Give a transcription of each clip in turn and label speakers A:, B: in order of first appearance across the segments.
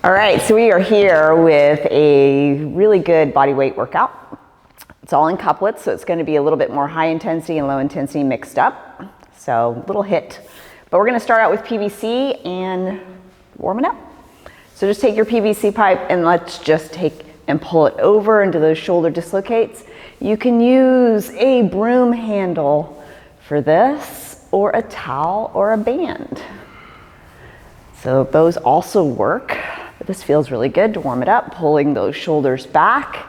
A: All right, so we are here with a really good body weight workout. It's all in couplets, so it's going to be a little bit more high intensity and low intensity mixed up. So little hit. But we're going to start out with PVC and warm it up. So just take your PVC pipe and let's just take and pull it over into those shoulder dislocates. You can use a broom handle for this, or a towel or a band. So those also work, but this feels really good to warm it up, pulling those shoulders back.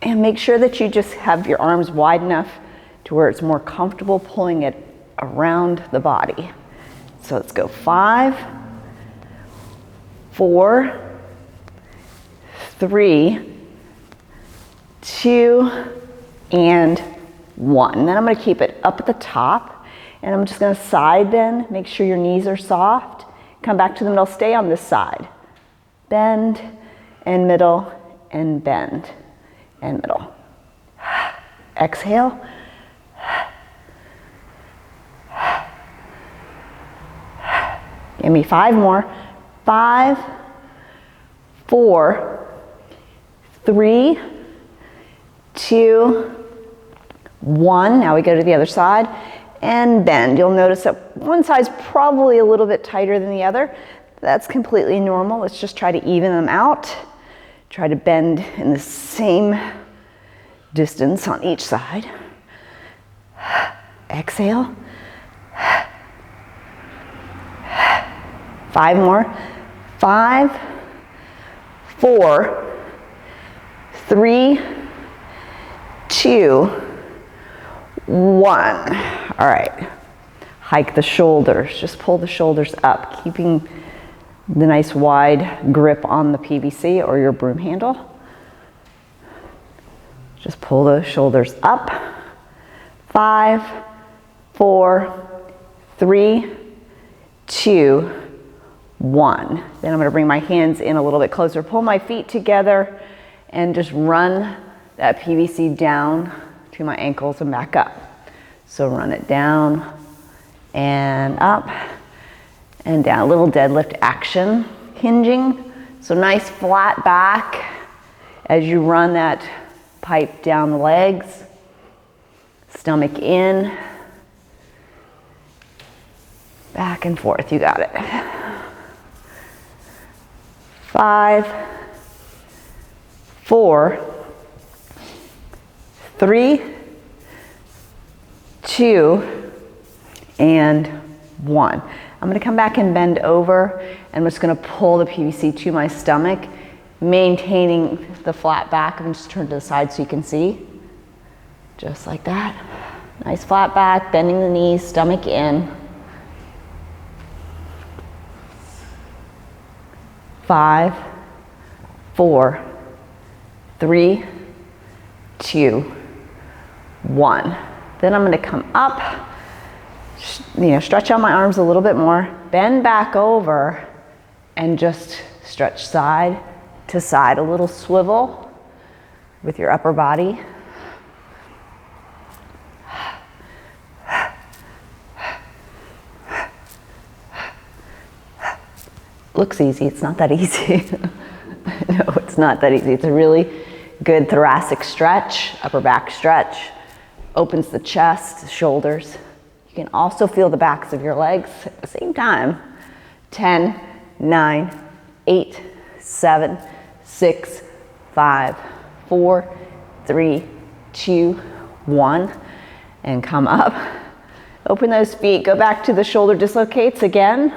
A: And make sure that you just have your arms wide enough to where it's more comfortable pulling it around the body. So let's go 5, 4, 3, 2, and 1. And then I'm going to keep it up at the top, and I'm just going to side bend. Make sure your knees are soft. Come back to the middle. Stay on this side. Bend and middle and bend and middle. Exhale. Give me 5 more. 5, 4, 3, 2, 1. Now we go to the other side and bend. You'll notice that one side's probably a little bit tighter than the other. That's completely normal. Let's just try to even them out. Try to bend in the same distance on each side. Exhale. 5 more. 5, 4, 3, 2, 1. All right. Hike the shoulders. Just pull the shoulders up, keeping the nice wide grip on the PVC or your broom handle. Just pull those shoulders up. 5, 4, 3, 2, 1. Then I'm going to bring my hands in a little bit closer, pull my feet together, and just run that PVC down to my ankles and back up. So run it down and up and down. A little deadlift action, hinging. So nice flat back as you run that pipe down the legs. Stomach in. Back and forth. You got it. 5, 4, 3, 2, and 1. I'm going to come back and bend over, and I'm just going to pull the PVC to my stomach, maintaining the flat back. I'm just turn to the side so you can see. Just like that. Nice flat back, bending the knees, stomach in. 5, 4, 3, 2, 1. Then I'm going to come up, stretch out my arms a little bit more, bend back over, and just stretch side to side. A little swivel with your upper body. Looks easy, it's not that easy. No, it's not that easy. It's a really good thoracic stretch, upper back stretch. Opens the chest, the shoulders. You can also feel the backs of your legs at the same time. 10, 9, 8, 7, 6, 5, 4, 3, 2, 1. And come up. Open those feet, go back to the shoulder dislocates again.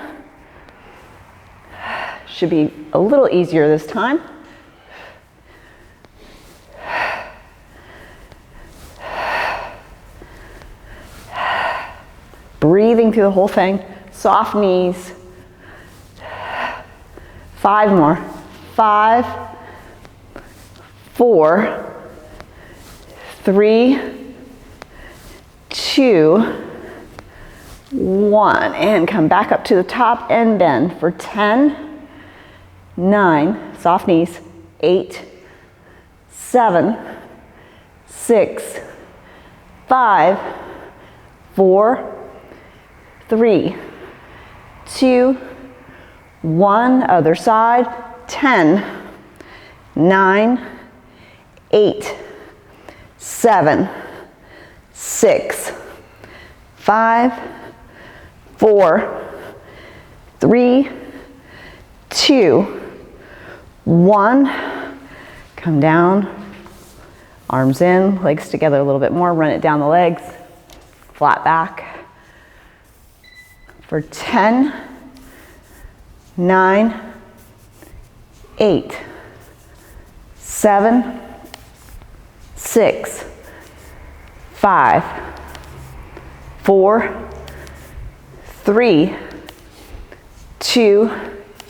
A: Should be a little easier this time. Breathing through the whole thing. Soft knees. 5 more. 5, 4, 3, 2, 1. And come back up to the top and bend for 10, 9, soft knees, 8, 7, 6, 5, 4, 3, 2, 1, other side, 10, 9, 8, 7, 6, 5, 4, 3, 2, 1. Come down, arms in, legs together a little bit more, run it down the legs, flat back. For 10, 9, 8, 7, 6, 5, 4, 3, 2,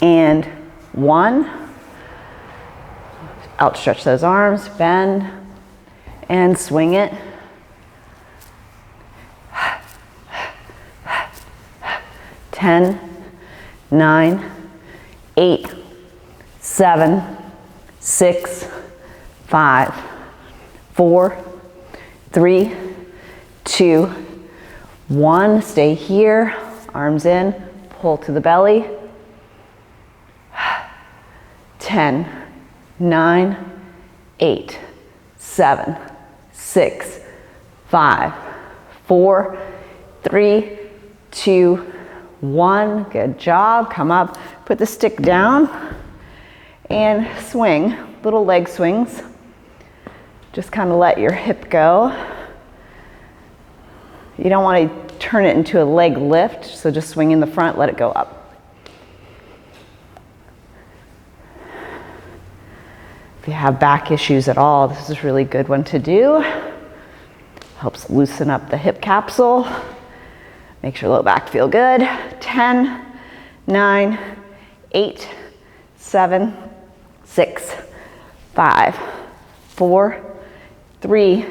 A: and 1. Outstretch those arms, bend, and swing it. Ten, 9, 8, 7, 6, 5, 4, 3, 2, 1. Stay here, arms in, pull to the belly. 10, 9, 8, 7, 6, 5, 4, 3, 2, 1. Good job. Come up, put the stick down, and swing. Little leg swings. Just kind of let your hip go. You don't want to turn it into a leg lift, so just swing in the front, let it go up. If you have back issues at all, this is a really good one to do. Helps loosen up the hip capsule. Makes your low back feel good. 10, 9, 8, 7, 6, 5, 4, 3,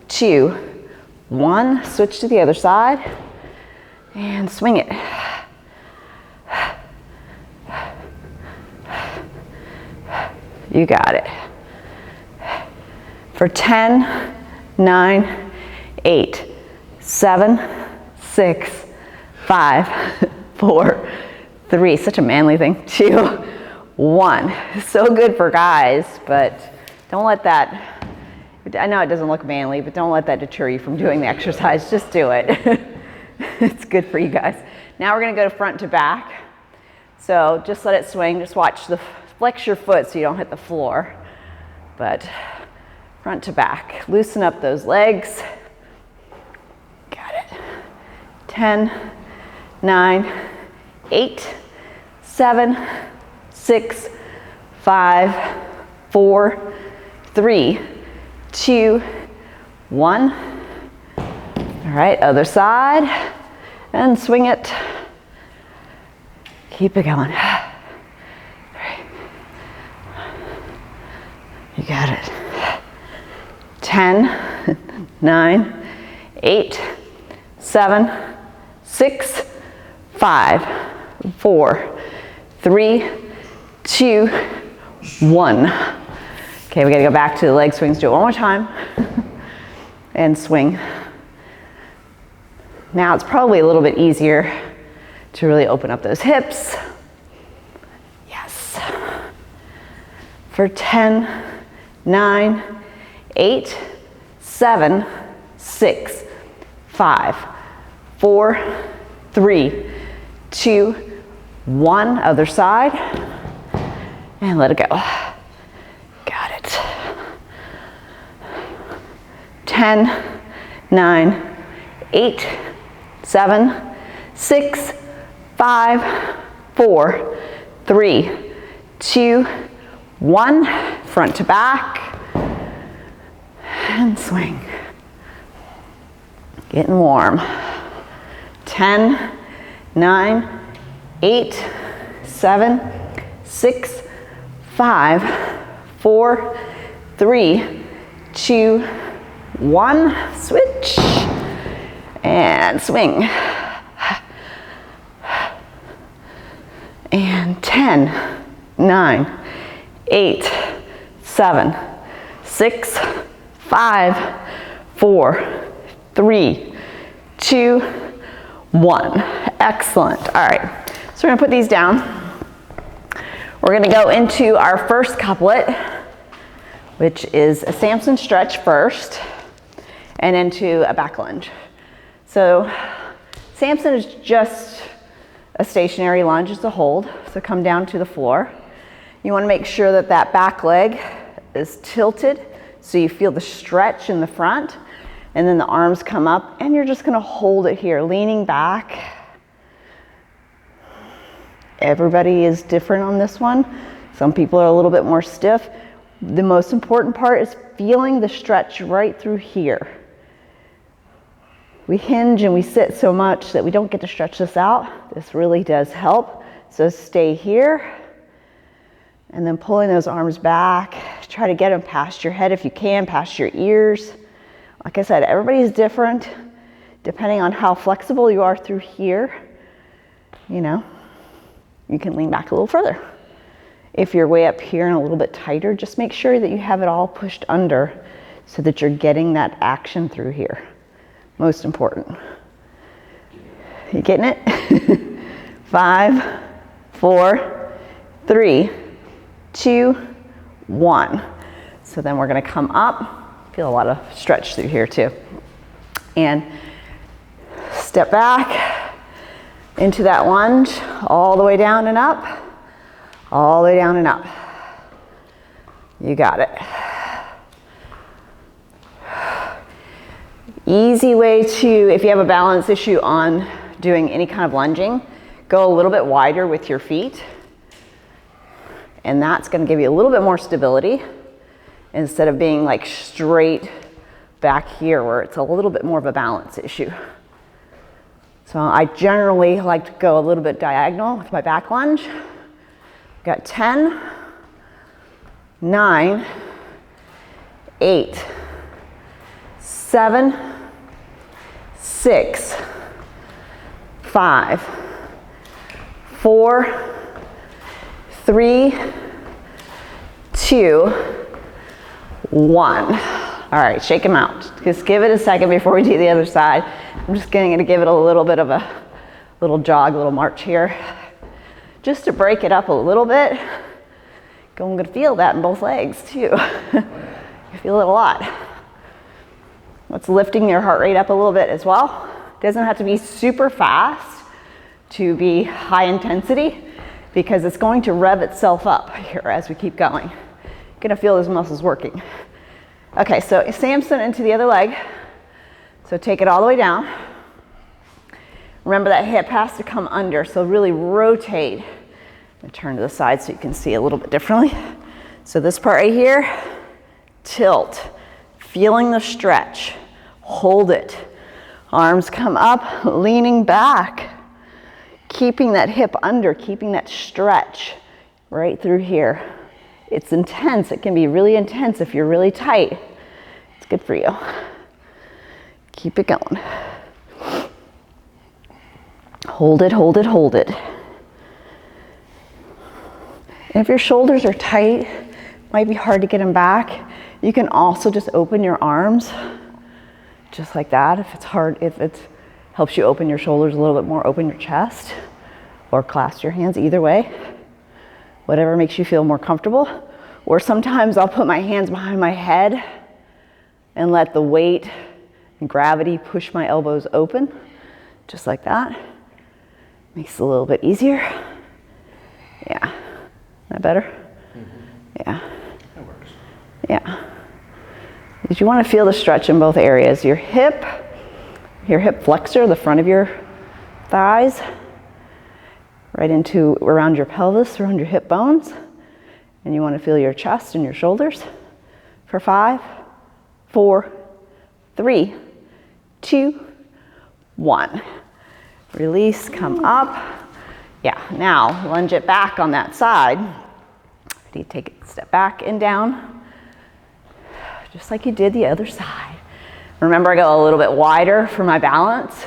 A: 2, 1. Switch to the other side and swing it. You got it. For 10, 9, 8, 7, 6, 5, 4, 3. Such a manly thing. 2, 1. So good for guys, but don't let that, I know it doesn't look manly, but don't let that deter you from doing the exercise. Just do it. It's good for you guys. Now we're going to go to front to back. So just let it swing. Just watch the flex your foot so you don't hit the floor. But front to back. Loosen up those legs. Got it. 10, 9, 8, 7, 6, 5, 4, 3, 2, 1. All right, other side. And swing it. Keep it going. You got it. 10, 9, 8, 7, 6, 5, 4, 3, 2, 1. Okay, we gotta go back to the leg swings. Do it one more time. And swing. Now it's probably a little bit easier to really open up those hips. Yes. For 10, 9, 8, 7, 6, 5, 4, 3, 2, 1. Other side. And let it go. Got it. 10, 9, 8, 7, 6, 5, 4, 3, 2, 1. Front to back. And swing. Getting warm. 10, 9, 8, 7, 6, 5, 4, 3, 2, 1. Switch. And swing. And 10, 9, 8, 7, 6, 5, 4, 3, 2, 1. Excellent. All right. So we're gonna put these down. We're gonna go into our first couplet, which is a Samson stretch first, and into a back lunge. So Samson is just a stationary lunge, it's a hold. So come down to the floor. You wanna make sure that that back leg is tilted so you feel the stretch in the front, and then the arms come up, and you're just gonna hold it here, leaning back. Everybody is different on this one. Some people are a little bit more stiff. The most important part is feeling the stretch right through here. We hinge and we sit so much that we don't get to stretch this out. This really does help. So stay here, and then pulling those arms back. Try to get them past your head if you can, past your ears. Like I said, everybody's different. Depending on how flexible you are through here, you know, you can lean back a little further. If you're way up here and a little bit tighter, just make sure that you have it all pushed under so that you're getting that action through here. Most important. You getting it? 5, 4, 3, 2, 1. So then we're gonna come up. Feel a lot of stretch through here too. And step back into that lunge, all the way down and up, all the way down and up. You got it. Easy way to, if you have a balance issue on doing any kind of lunging, go a little bit wider with your feet. And that's gonna give you a little bit more stability instead of being like straight back here where it's a little bit more of a balance issue. So I generally like to go a little bit diagonal with my back lunge. Got 10, 9, 8, 7, 6, 5, 4, 3, 2, 1. All right, shake them out. Just give it a second before we do the other side. I'm just going to give it a little bit of a little jog, a little march here. Just to break it up a little bit. I'm going to feel that in both legs too. You feel it a lot. It's lifting your heart rate up a little bit as well. It doesn't have to be super fast to be high intensity because it's going to rev itself up here as we keep going. You're going to feel those muscles working. Okay, so Samson into the other leg. So take it all the way down. Remember that hip has to come under, so really rotate. And turn to the side so you can see a little bit differently. So this part right here, tilt, feeling the stretch, hold it. Arms come up, leaning back, keeping that hip under, keeping that stretch right through here. It's intense. It can be really intense if you're really tight. It's good for you. Keep it going. Hold it, hold it, hold it. And if your shoulders are tight, it might be hard to get them back. You can also just open your arms, just like that. If it's hard, if it helps you open your shoulders a little bit more, open your chest, or clasp your hands, either way. Whatever makes you feel more comfortable. Or sometimes I'll put my hands behind my head and let the weight and gravity push my elbows open, just like that. Makes it a little bit easier. Yeah. That better? Mm-hmm. Yeah. That works. Yeah. Because you want to feel the stretch in both areas. Your hip flexor, the front of your thighs, right into around your pelvis, around your hip bones. And you want to feel your chest and your shoulders for 5, 4, 3, 2, 1. Release, come up. Yeah, now lunge it back on that side. Ready, take it, step back and down, just like you did the other side. Remember, I go a little bit wider for my balance.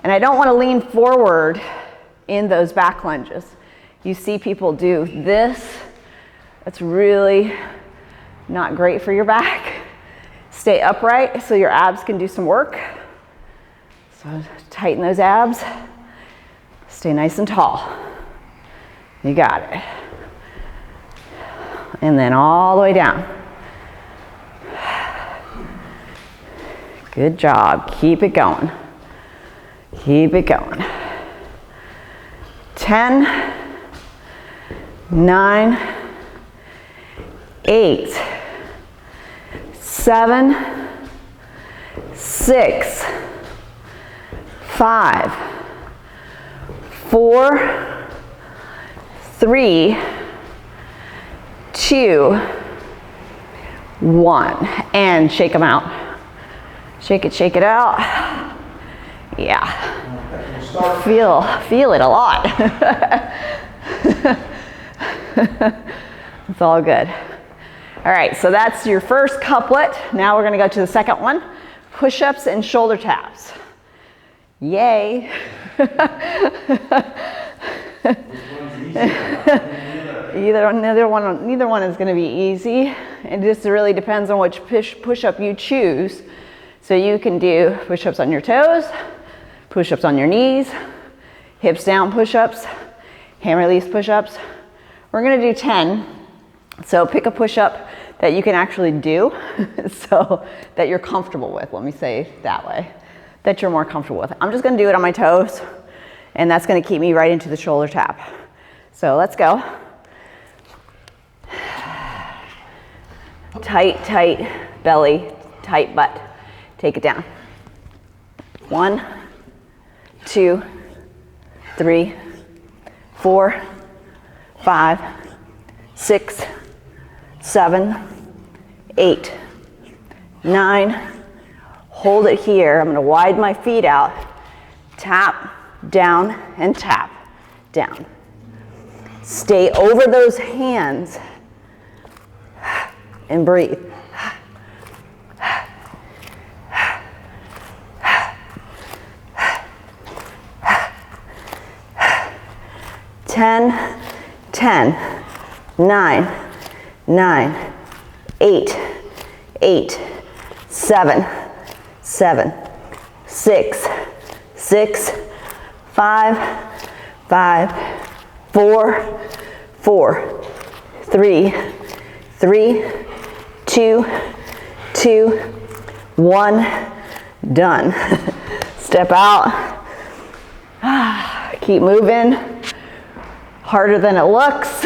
A: And I don't want to lean forward in those back lunges. You see people do this. That's really not great for your back. Stay upright so your abs can do some work. So tighten those abs. Stay nice and tall. You got it. And then all the way down. Good job. Keep it going. Keep it going. 10, 9, 8, 7, 6, 5, 4, 3, 2, 1. And shake them out. Shake it out. Yeah. Feel it a lot. It's all good. All right, so that's your first couplet. Now we're gonna go to the second one. Push-ups and shoulder taps. Yay. Neither one is gonna be easy. It just really depends on which push-up you choose. So you can do push-ups on your toes, push-ups on your knees, hips down push-ups, hand release push-ups. We're gonna do 10. So pick a push-up that you can actually do so that you're comfortable with, let me say it that way, that you're more comfortable with. I'm just gonna do it on my toes, and that's gonna keep me right into the shoulder tap. So let's go. Tight, tight belly, tight butt. Take it down. 1, 2, 3, 4, 5, 6, 7, 8, 9. Hold it here. I'm going to widen my feet out. Tap, down, and tap, down. Stay over those hands and breathe. 10, 10, 9, 9, 8, 8, 7, 7, 6, 6, 5, 5, 4, 4, 3, 3, 2, 2, 1, done. Step out. Keep moving. Harder than it looks.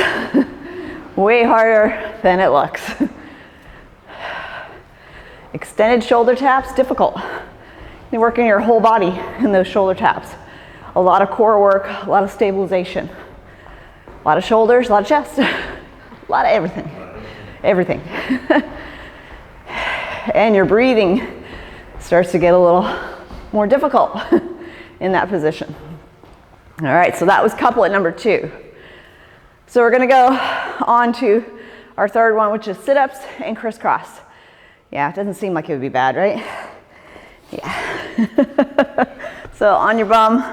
A: Way harder than it looks. Extended shoulder taps, difficult. You're working your whole body in those shoulder taps. A lot of core work, a lot of stabilization. A lot of shoulders, a lot of chest, a lot of everything. Everything. And your breathing starts to get a little more difficult in that position. All right, so that was couplet number 2. So we're gonna go on to our third one, which is sit-ups and crisscross. Yeah, it doesn't seem like it would be bad, right? Yeah. So on your bum,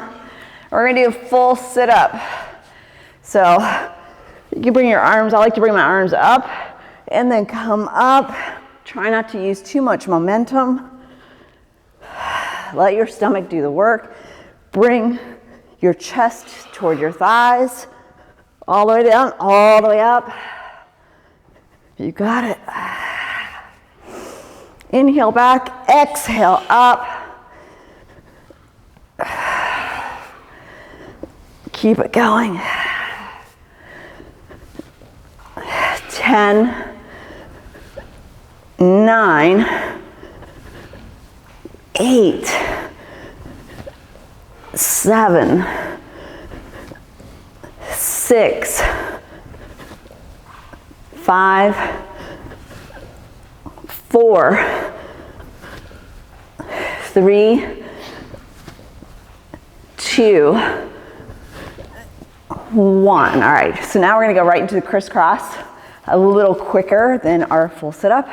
A: we're gonna do a full sit-up. So you can bring your arms, I like to bring my arms up and then come up. Try not to use too much momentum. Let your stomach do the work. Bring your chest toward your thighs. All the way down, all the way up. You got it. Inhale back, exhale up. Keep it going. 10, 9, 8, 7, 6, 5, 4, 3, 2, 1. All right, so now we're gonna go right into the crisscross, a little quicker than our full sit-up.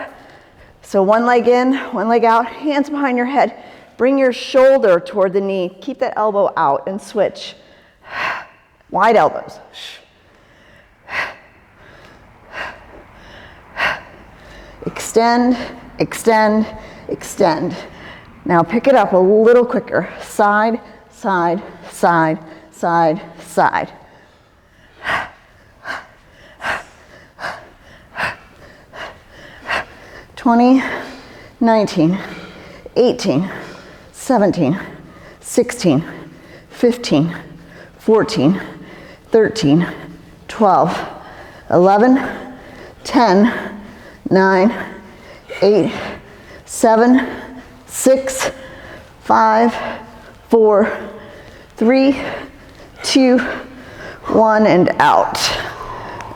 A: So one leg in, one leg out, hands behind your head. Bring your shoulder toward the knee. Keep that elbow out and switch. Wide elbows. Extend, extend, extend. Now pick it up a little quicker. Side, side, side, side, side. 20, 19, 18, 17, 16, 15, 14, 13, 12, 11, 10, 9, 8, 7, 6, 5, 4, 3, 2, 1, and out.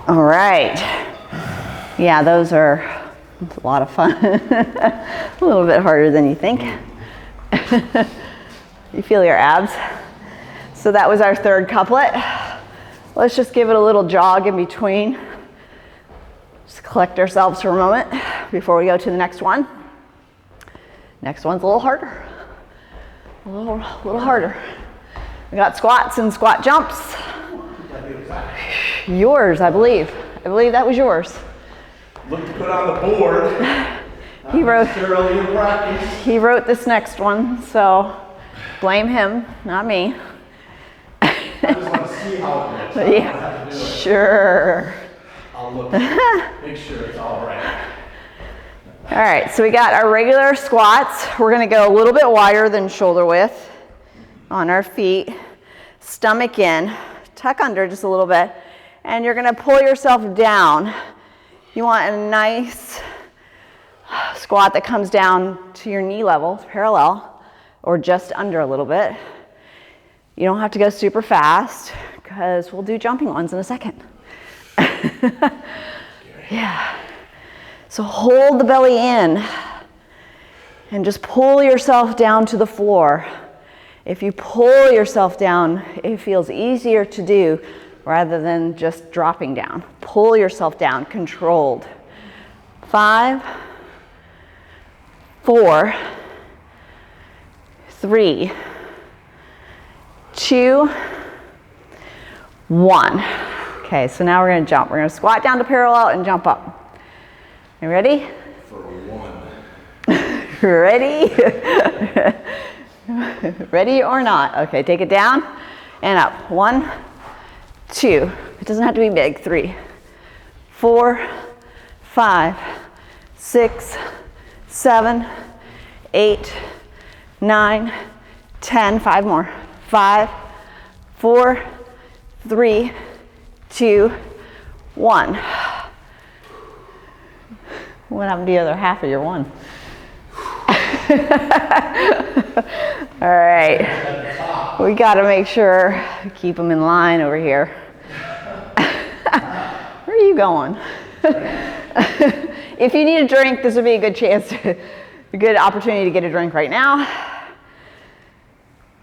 A: All right. Yeah, those are a lot of fun. A little bit harder than you think. You feel your abs? So that was our third couplet. Let's just give it a little jog in between. Just collect ourselves for a moment before we go to the next one. Next one's a little harder. A little harder. We got squats and squat jumps. Yours, I believe. I believe that was yours.
B: Look to put on the board.
A: He wrote this next one, so blame him, not me.
B: I just want to see how it looks.
A: Yeah, sure.
B: I'll look, make sure it's all right.
A: All right, so we got our regular squats. We're gonna go a little bit wider than shoulder width on our feet. Stomach in, tuck under just a little bit, and you're gonna pull yourself down. You want a nice squat that comes down to your knee level, parallel, or just under a little bit. You don't have to go super fast, because we'll do jumping ones in a second. Yeah. So hold the belly in and just pull yourself down to the floor. If you pull yourself down, it feels easier to do rather than just dropping down. Pull yourself down, controlled. 5, 4, 3, 2, 1. Okay, so now we're gonna jump. We're gonna squat down to parallel and jump up. You ready?
B: For one.
A: Ready? Ready or not? Okay, take it down and up. 1, 2. It doesn't have to be big. 3, 4, 5, 6, 7, 8, 9, 10. 5 more. 5, 4, 3, 2, 1. What happened to the other half of your one? All right. We got to make sure we keep them in line over here. Where are you going? If you need a drink, this would be a good chance, a good opportunity to get a drink right now.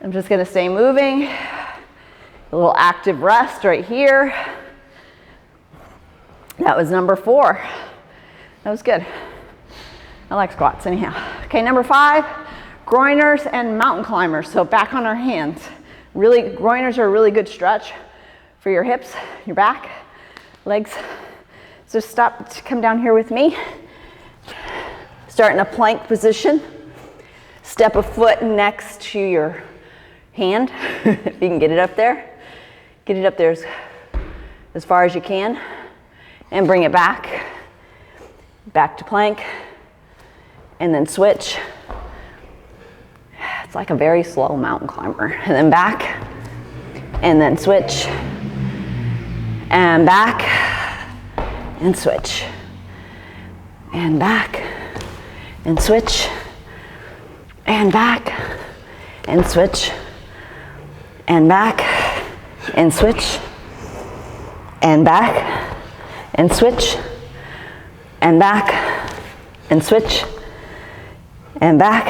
A: I'm just going to stay moving. A little active rest right here. That was number 4. That was good. I like squats anyhow. Okay, number 5, groiners and mountain climbers. So back on our hands. Really, groiners are a really good stretch for your hips, your back, legs. So come down here with me. Start in a plank position. Step a foot next to your hand, if you can get it up there. Get it up there as far as you can, and bring it back to plank, and then switch. It's like a very slow mountain climber. And then back, and then switch, and back, and switch, and back, and switch, and back, and switch, and back, and switch, and back, and switch, and back, and switch, and back,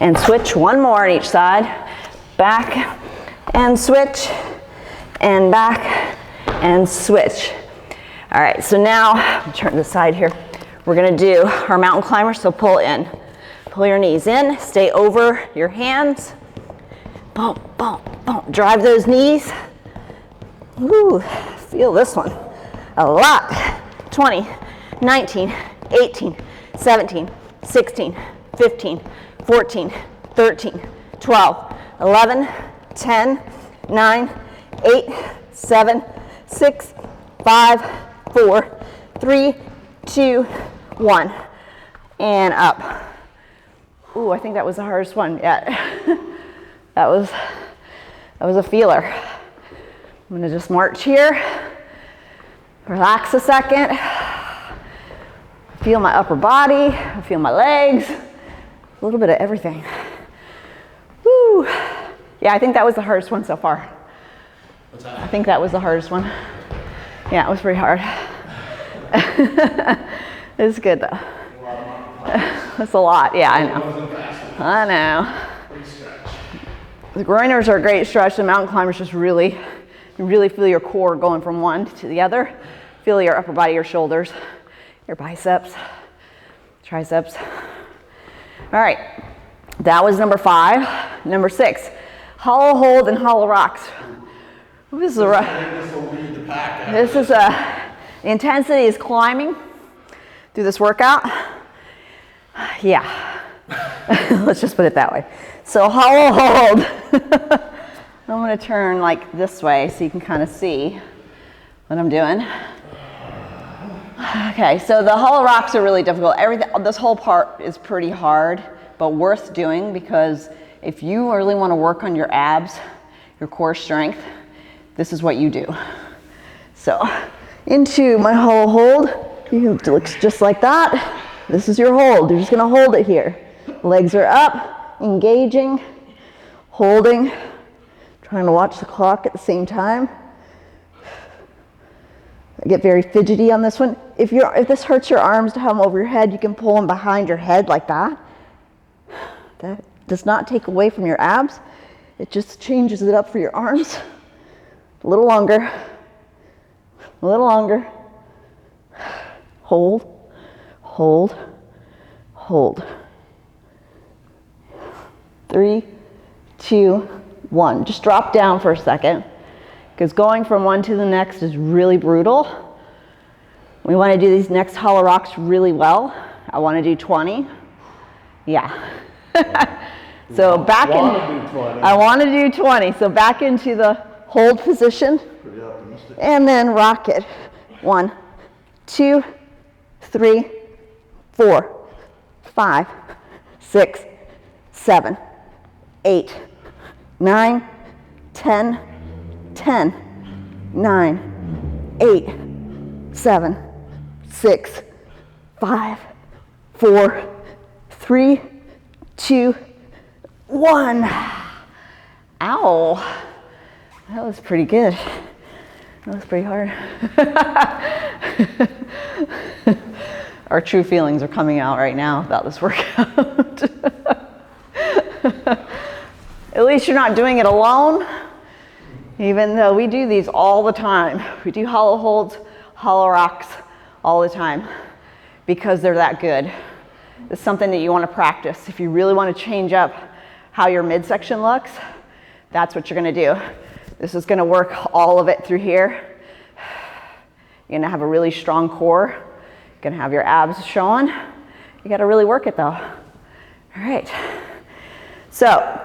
A: and switch. One more on each side. Back, and switch, and back, and switch. All right, so now, turn this side here. We're gonna do our mountain climber, so pull in. Pull your knees in, stay over your hands. Bump, bump, bump. Drive those knees. Ooh, feel this one a lot. 20, 19, 18, 17, 16, 15, 14, 13, 12, 11, 10, 9, 8, 7, 6, 5, 4, 3, 2, 1. And up. Ooh, I think that was the hardest one yet. That was a feeler. I'm gonna just march here. Relax a second. Feel my upper body, I feel my legs, a little bit of everything. Woo. Yeah, I think that was the hardest one so far.
B: What's that?
A: I think that was the hardest one. Yeah, it was pretty hard. It's good though. That's a lot, yeah, I know. I know. The groiners are a great stretch. The mountain climbers just really feel your core going from one to the other. Feel your upper body, your shoulders, your biceps, triceps. All right, that was number 5. Number 6, hollow hold and hollow rocks. This is the intensity is climbing through this workout. Yeah, let's just put it that way. So hollow hold. I'm gonna turn like this way so you can kind of see what I'm doing. Okay, so the hollow rocks are really difficult. This whole part is pretty hard, but worth doing, because if you really want to work on your abs, your core strength, this is what you do. So into my hollow hold, it looks just like that. This is your hold. You're just gonna hold it here. Legs are up, engaging, holding, trying to watch the clock at the same time. I get very fidgety on this one. If this hurts your arms to have them over your head, you can pull them behind your head like that. That does not take away from your abs. It just changes it up for your arms. A little longer. A little longer. Hold, hold, hold. 3, 2, 1. Just drop down for a second, because going from one to the next is really brutal. We want to do these next hollow rocks really well. I want to do 20. Yeah. So back in, I want to do 20. So back into the hold position.
B: Pretty optimistic.
A: And then rock it. 1, 2, 3, 4, 5, 6, 7, 8, 9, 10, 10, 9, 8, 7, 6, 5, 4, 3, 2, 1. Ow. That was pretty good. That was pretty hard. Our true feelings are coming out right now about this workout. At least you're not doing it alone, even though we do these all the time. We do hollow holds, hollow rocks all the time because they're that good. It's something that you want to practice. If you really want to change up how your midsection looks, that's what you're going to do. This is going to work all of it through here. You're going to have a really strong core. You're going to have your abs showing. You got to really work it though. All right. So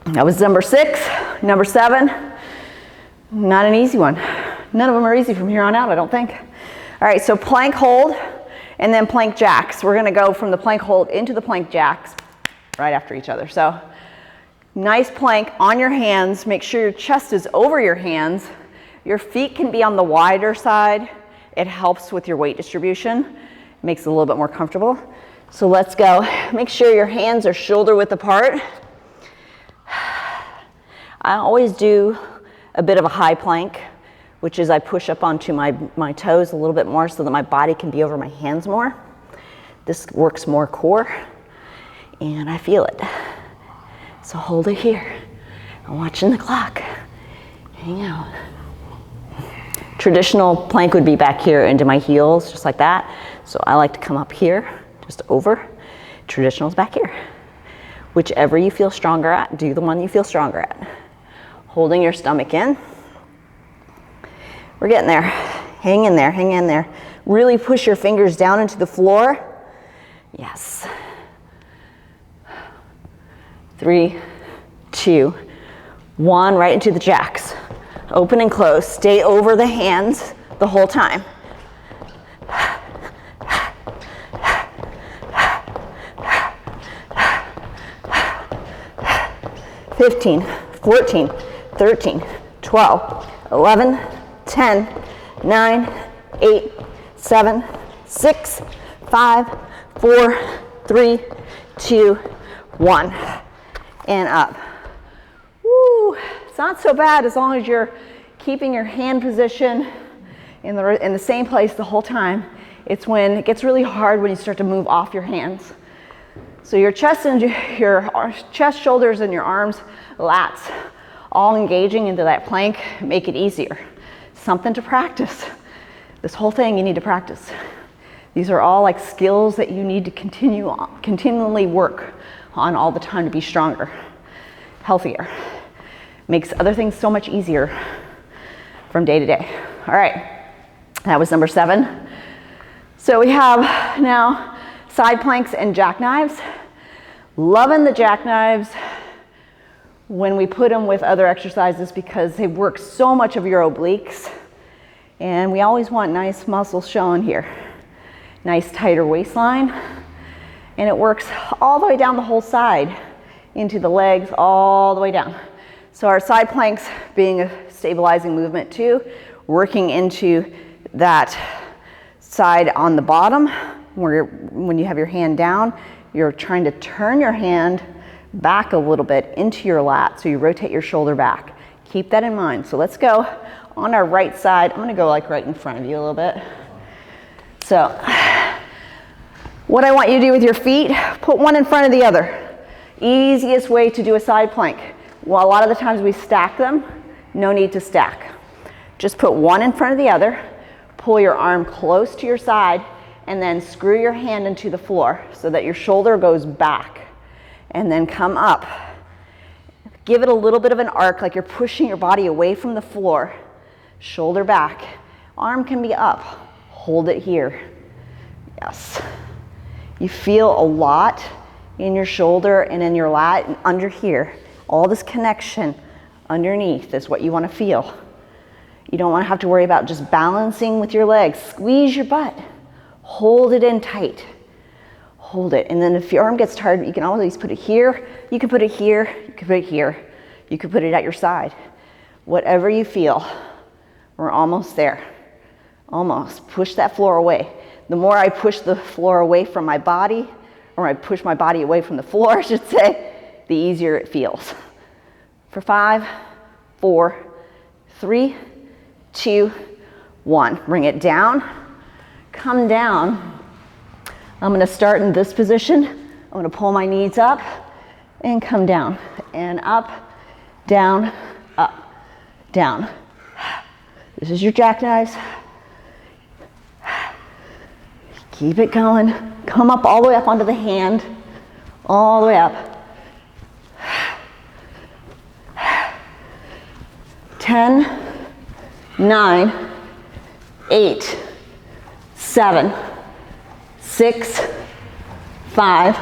A: that was number 6. Number 7, not an easy one. None of them are easy from here on out, I don't think. All right, so plank hold and then plank jacks. We're gonna go from the plank hold into the plank jacks right after each other. So nice plank on your hands. Make sure your chest is over your hands. Your feet can be on the wider side. It helps with your weight distribution. It makes it a little bit more comfortable. So let's go. Make sure your hands are shoulder width apart. I always do a bit of a high plank, which is I push up onto my toes a little bit more so that my body can be over my hands more. This works more core, and I feel it. So hold it here. I'm watching the clock. Hang out. Traditional plank would be back here into my heels, just like that. So I like to come up here, just over. Traditional's back here. Whichever you feel stronger at, do the one you feel stronger at. Holding your stomach in. We're getting there. Hang in there, hang in there. Really push your fingers down into the floor. Yes. 3, 2, 1, right into the jacks. Open and close. Stay over the hands the whole time. 15, 14, 13, 12, 11, 10, 9, 8, 7, 6, 5, 4, 3, 2, 1. And up. Woo! It's not so bad as long as you're keeping your hand position in the same place the whole time. It's when it gets really hard when you start to move off your hands. So your chest and your chest, shoulders, and your arms, lats, all engaging into that plank, make it easier. Something to practice. This whole thing you need to practice. These are all like skills that you need to continually work on all the time to be stronger, healthier. Makes other things so much easier from day to day. All right, that was number 7. So we have now side planks and jackknives. Loving the jackknives when we put them with other exercises because they work so much of your obliques. And we always want nice muscles showing here. Nice tighter waistline. And it works all the way down the whole side into the legs, all the way down. So our side planks being a stabilizing movement too, working into that side on the bottom where when you have your hand down, you're trying to turn your hand back a little bit into your lat, so you rotate your shoulder back. Keep that in mind. So let's go on our right side. I'm gonna go like right in front of you a little bit. So what I want you to do with your feet, put one in front of the other. Easiest way to do a side plank. Well, a lot of the times we stack them. No need to stack. Just put one in front of the other, pull your arm close to your side, and then screw your hand into the floor so that your shoulder goes back. And then come up. Give it a little bit of an arc, like you're pushing your body away from the floor. Shoulder back. Arm can be up. Hold it here. Yes. You feel a lot in your shoulder and in your lat and under here. All this connection underneath is what you want to feel. You don't want to have to worry about just balancing with your legs. Squeeze your butt. Hold it in tight. Hold it. And then if your arm gets tired, you can always put it here. You can put it here. You can put it here. You can put it at your side. Whatever you feel. We're almost there. Almost. Push that floor away. The more I push the floor away from my body, or I push my body away from the floor, I should say, the easier it feels. For 5, 4, 3, 2, 1. Bring it down. Come down. I'm going to start in this position. I'm going to pull my knees up and come down. And up, down, up, down. This is your jackknives. Keep it going. Come up all the way up onto the hand. All the way up. 10, 9, 8, 7, 6, 5,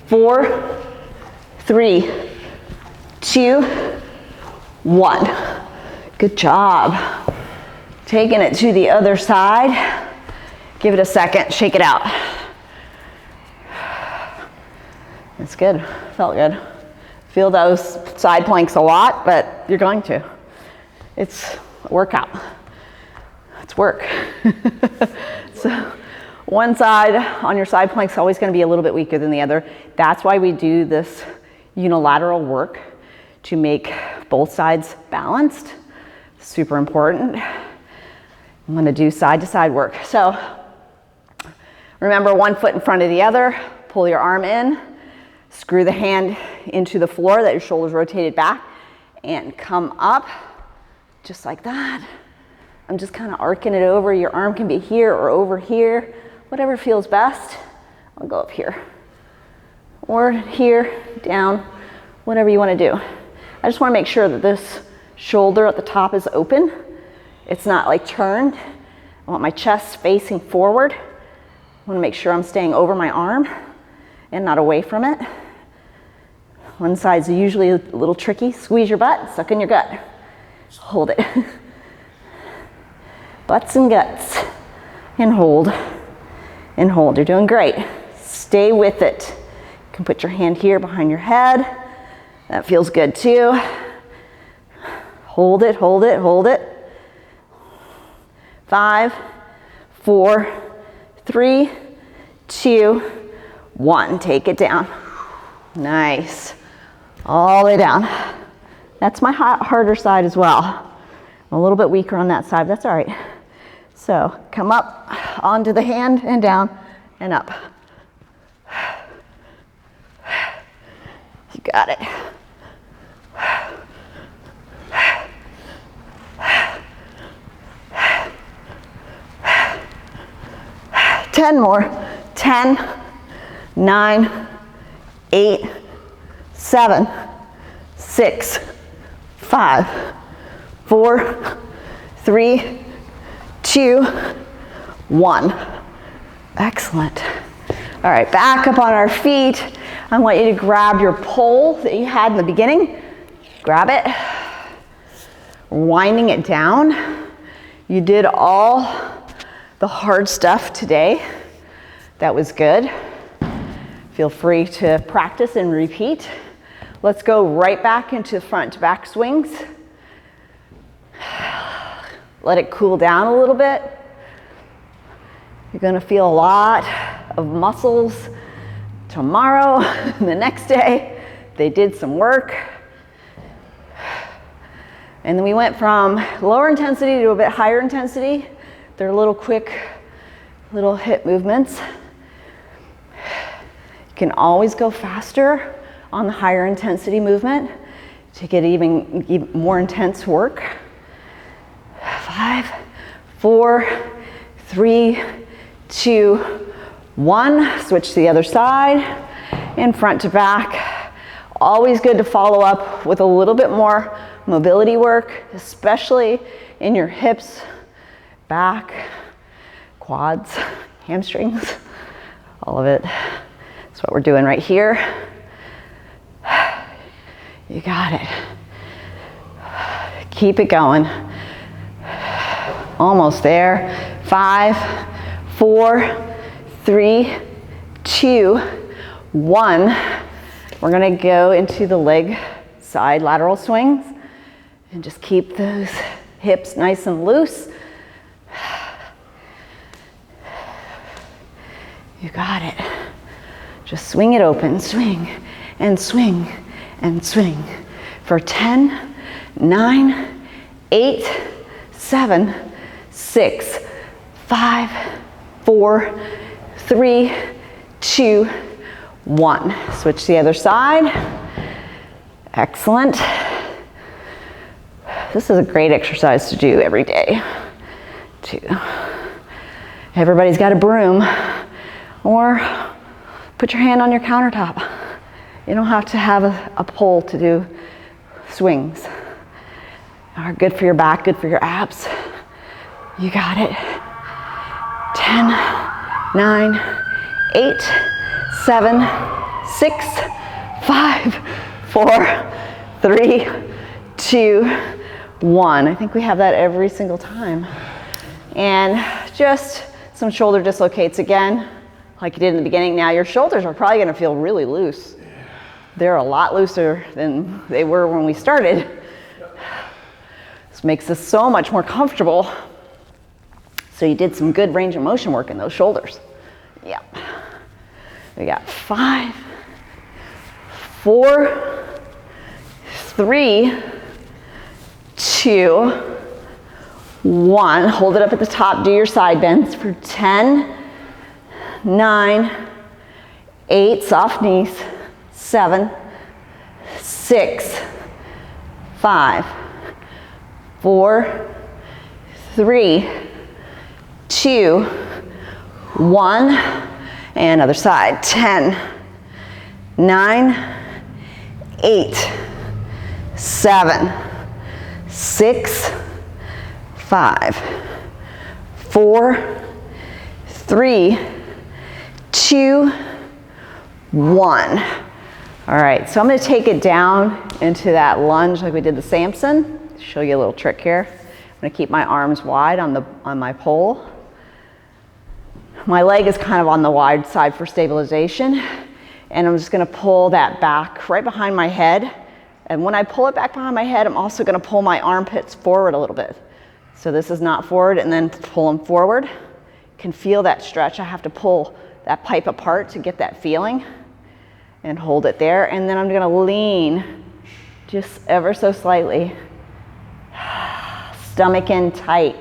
A: 4, 3, 2, 1. Good job. Taking it to the other side. Give it a second, shake it out. That's good, felt good. Feel those side planks a lot, but you're going to. It's a workout. It's work. So one side on your side plank is always going to be a little bit weaker than the other. That's why we do this unilateral work to make both sides balanced. Super important. I'm going to do side to side work. So remember, one foot in front of the other. Pull your arm in. Screw the hand into the floor that your shoulder's rotated back. And come up just like that. I'm just kind of arcing it over. Your arm can be here or over here. Whatever feels best. I'll go up here. Or here, down, whatever you want to do. I just want to make sure that this shoulder at the top is open. It's not like turned. I want my chest facing forward. I want to make sure I'm staying over my arm and not away from it. One side's usually a little tricky. Squeeze your butt, suck in your gut. Hold it. Butts and guts. And hold. And hold. You're doing great. Stay with it. You can put your hand here behind your head. That feels good too. Hold it, hold it, hold it. 5, 4, 3, 2, 1. Take it down. Nice. All the way down. That's my harder side as well. I'm a little bit weaker on that side, but that's all right. So come up onto the hand and down and up. You got it. Ten more. 10, 9, 8, 7, 6, 5, 4, 3, 2, 1. Excellent. All right, back up on our feet. I want you to grab your pole that you had in the beginning. Grab it. Winding it down. You did all the hard stuff today. That was good. Feel free to practice and repeat. Let's go right back into front to back swings. Let it cool down a little bit. You're gonna feel a lot of muscles tomorrow, the next day. They did some work. And then we went from lower intensity to a bit higher intensity. They're little quick, little hip movements. You can always go faster on the higher intensity movement to get even more intense work. 5, 4, 3, 2, 1. Switch to the other side and front to back. Always good to follow up with a little bit more mobility work, especially in your hips, back, quads, hamstrings, all of it. That's what we're doing right here. You got it. Keep it going. Almost there. 5, 4, 3, 2, 1. We're gonna go into the leg side lateral swings and just keep those hips nice and loose. You got it. Just swing it open, swing and swing and swing for 10, 9, 8, 7, 6, 5, 4, 3, 2, 1. Switch to the other side. Excellent. This is a great exercise to do every day. Everybody's got a broom, or put your hand on your countertop. You don't have to have a pole to do swings. Are good for your back, good for your abs. You got it. 10, 9, 8, 7, 6, 5, 4, 3, 2, 1. I think we have that every single time. And just some shoulder dislocates again, like you did in the beginning. Now your shoulders are probably gonna feel really loose. They're a lot looser than they were when we started. This makes us so much more comfortable. So you did some good range of motion work in those shoulders. Yeah. We got 5, 4, 3, 2, 1. Hold it up at the top. Do your side bends for 10, 9, 8, soft knees, 7, 6, 5, 4, 3, 2, 1. And other side. 10, 9, 8, 7, 6, 5, 4, 3, 2, 1. All right, so I'm gonna take it down into that lunge like we did the Samson. Show you a little trick here. I'm gonna keep my arms wide on my pole. My leg is kind of on the wide side for stabilization. And I'm just gonna pull that back right behind my head. And when I pull it back behind my head, I'm also gonna pull my armpits forward a little bit. So this is not forward, and then pull them forward. You can feel that stretch. I have to pull that pipe apart to get that feeling. And hold it there, and then I'm gonna lean just ever so slightly. Stomach in tight.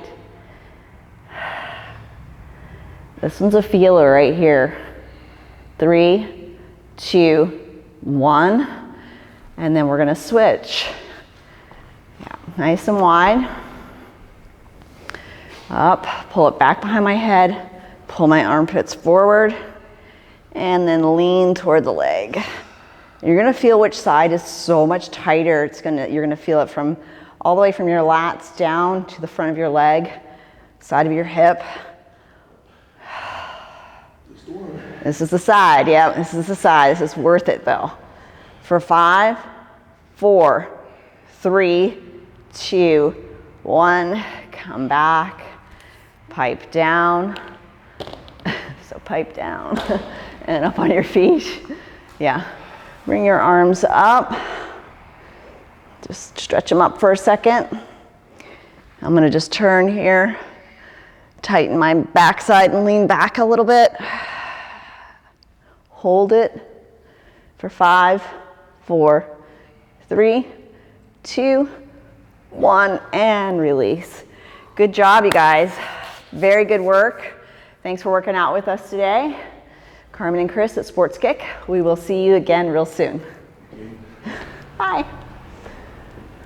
A: This one's a feeler right here. 3, 2, 1, and then we're gonna switch. Yeah, nice and wide. Up, pull it back behind my head, pull my armpits forward, and then lean toward the leg. You're gonna feel which side is so much tighter. You're gonna feel it from all the way from your lats down to the front of your leg, side of your hip. This is the side, yeah, this is the side. This is worth it though. For 5, 4, 3, 2, 1, come back, pipe down. So pipe down. And up on your feet. Yeah. Bring your arms up. Just stretch them up for a second. I'm gonna just turn here, tighten my backside and lean back a little bit. Hold it for 5, 4, 3, 2, 1, and release. Good job, you guys. Very good work. Thanks for working out with us today. Carmen and Chris at Sports Kick. We will see you again real soon. Bye.